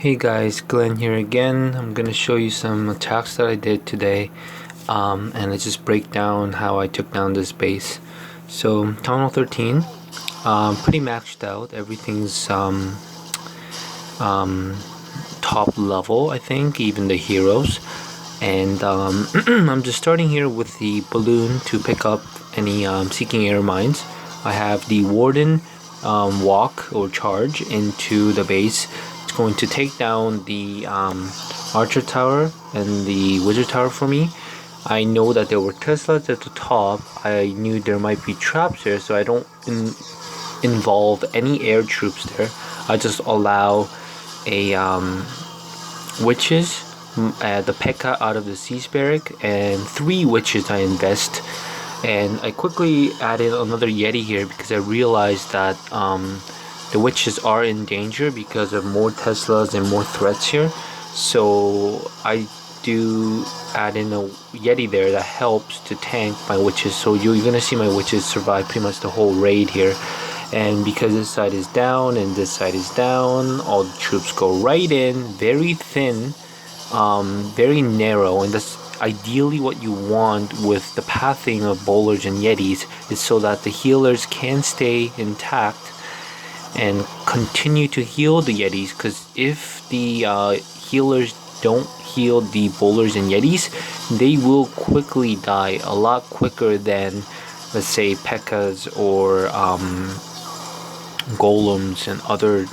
Hey guys, Glenn here again. I'm gonna show you some attacks that I did today, and let's just break down how I took down this base. So Tunnel 13, pretty maxed out. Everything's top level, I think, even the heroes. And I'm just starting here with the balloon to pick up any seeking air mines. I have the Warden walk or charge into the base. It's going to take down the Archer Tower and the Wizard Tower for me. I know that there were Teslas at the top. I knew there might be traps there, so I don't involve any air troops there. I just allow a witches, the P.E.K.K.A out of the siege barrack, and 3 witches I invest. And I quickly added another Yeti here because I realized that the witches are in danger because of more Teslas and more threats here. So I do add in a Yeti there that helps to tank my witches. So you're gonna see my witches survive pretty much the whole raid here. And because this side is down and this side is down, all the troops go right in, very thin, very narrow, and that's ideally what you want with the pathing of bowlers and yetis, is so that the healers can stay intact and continue to heal the yetis, because if the healers don't heal the bowlers and yetis, they will quickly die, a lot quicker than, let's say, P.E.K.K.A.s or golems and other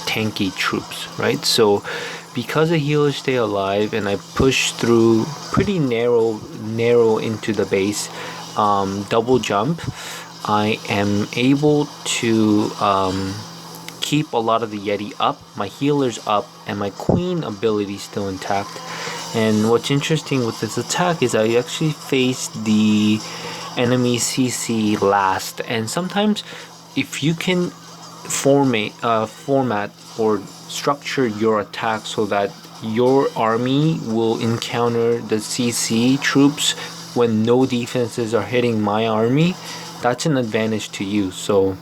tanky troops, right? So because the healers stay alive and I push through pretty narrow into the base, double jump, I am able to keep a lot of the Yeti up, my healers up, and my queen ability still intact. And what's interesting with this attack is I actually faced the enemy CC last, and sometimes if you can format or structure your attack so that your army will encounter the CC troops when no defenses are hitting my army, that's an advantage to you. So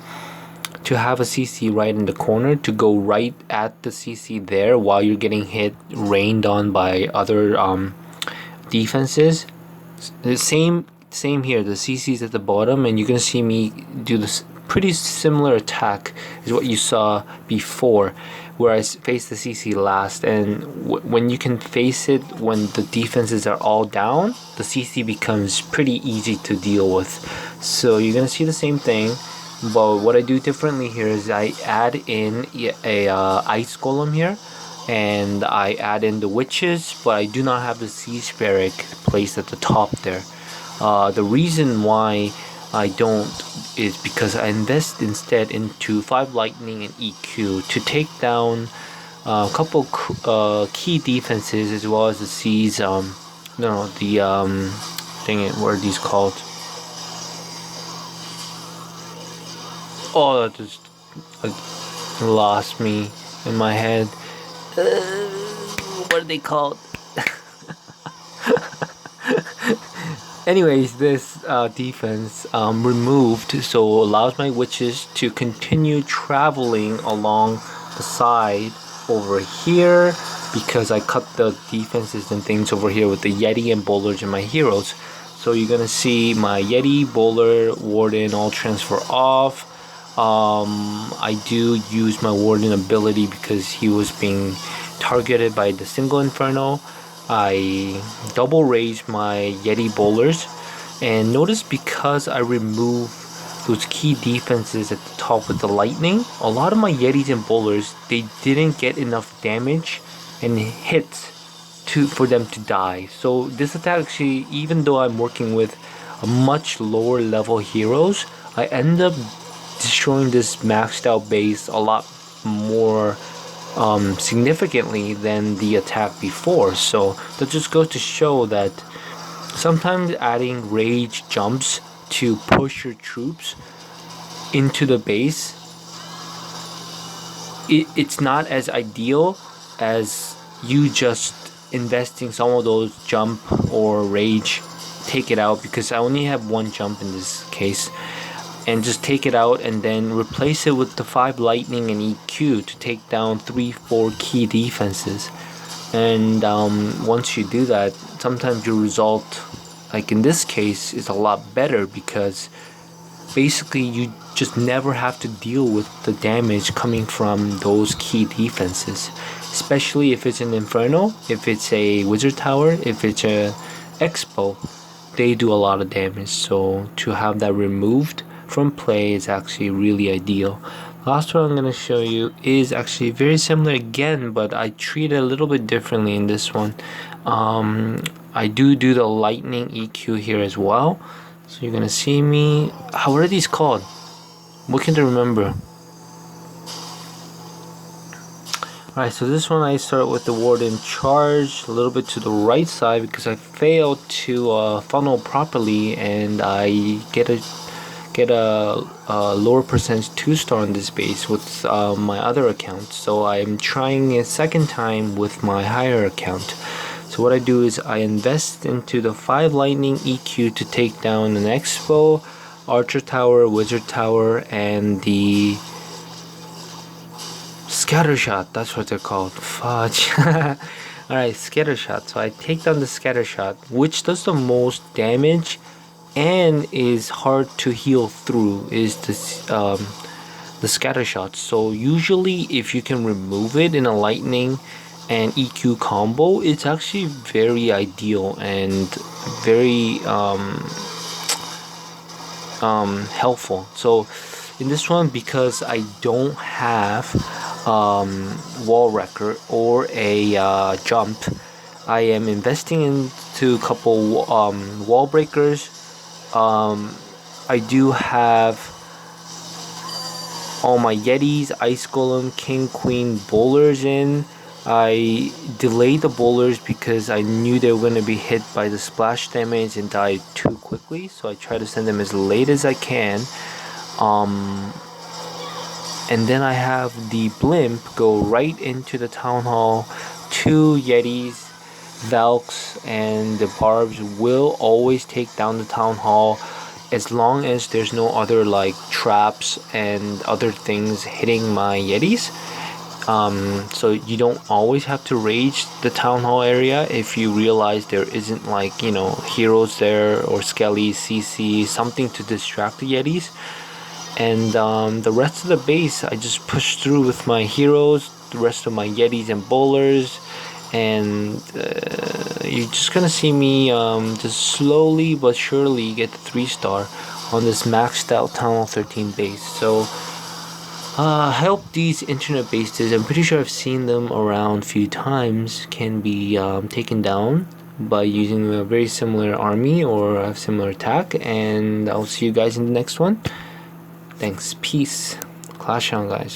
to have a CC right in the corner, to go right at the CC there while you're getting hit, rained on by other defenses. The same here, the CC's at the bottom, and you're gonna see me do this pretty similar attack is what you saw before, where I faced the CC last. And when you can face it when the defenses are all down, the CC becomes pretty easy to deal with. So you're gonna see the same thing, but what I do differently here is I add in a ice golem here, and I add in the witches, but I do not have the siege barrack placed at the top there. The reason why I don't is because I invest instead into 5 lightning and EQ to take down a couple key defenses, as well as the C's, dang it, what are these called? Oh, that just lost me in my head. What are they called? Anyways, this defense removed, so allows my witches to continue traveling along the side over here, because I cut the defenses and things over here with the Yeti and bowlers and my heroes. So you're gonna see my Yeti, bowler, warden all transfer off. I do use my warden ability because he was being targeted by the single inferno. I double raise my Yeti bowlers, and notice because I remove those key defenses at the top with the lightning, a lot of my Yetis and bowlers, they didn't get enough damage and hits for them to die. So this attack actually, even though I'm working with a much lower level heroes, I end up destroying this maxed out base a lot more significantly than the attack before. So that just goes to show that sometimes adding rage jumps to push your troops into the base, it's not as ideal as you just investing some of those jump or rage, take it out, because I only have 1 jump in this case. and just take it out and then replace it with the 5 lightning and EQ to take down 3-4 key defenses. And once you do that, sometimes your result, like in this case, is a lot better, because basically you just never have to deal with the damage coming from those key defenses, especially if it's an Inferno, if it's a Wizard Tower, if it's a Expo. They do a lot of damage, so to have that removed from play is actually really ideal. Last one I'm going to show you is actually very similar again, but I treat it a little bit differently in this one. I do the lightning EQ here as well. So you're going to see me. What are these called? What can I remember? Alright, so this one I start with the Warden Charge a little bit to the right side because I failed to funnel properly, and I get a lower percentage 2-star on this base with my other account. So I'm trying a second time with my higher account. So what I do is I invest into the 5 lightning EQ to take down an Expo, Archer Tower, Wizard Tower, and the Scatter Shot. That's what they're called. Fudge. Alright, Scatter Shot. So I take down the Scatter Shot, which does the most damage and is hard to heal through, is the Scatter Shot. So usually if you can remove it in a lightning and EQ combo, it's actually very ideal and very helpful. So in this one, because I don't have Wall Wrecker or a jump, I am investing into a couple wall breakers. I do have all my Yetis, Ice Golem, King, Queen, Bowlers in. I delayed the Bowlers because I knew they were going to be hit by the splash damage and die too quickly, so I try to send them as late as I can. And then I have the Blimp go right into the Town Hall. 2 Yetis, Valks, and the Barbs will always take down the Town Hall as long as there's no other like traps and other things hitting my Yetis. So you don't always have to rage the Town Hall area if you realize there isn't, like, you know, heroes there or Skelly, CC, something to distract the Yetis. And the rest of the base I just push through with my heroes, the rest of my Yetis and Bowlers, and you're just gonna see me just slowly but surely get the 3-star on this maxed out Town Hall 13 base. So I hope these internet bases, I'm pretty sure I've seen them around a few times, can be taken down by using a very similar army or a similar attack. And I'll see you guys in the next one. Thanks. Peace. Clash on, guys.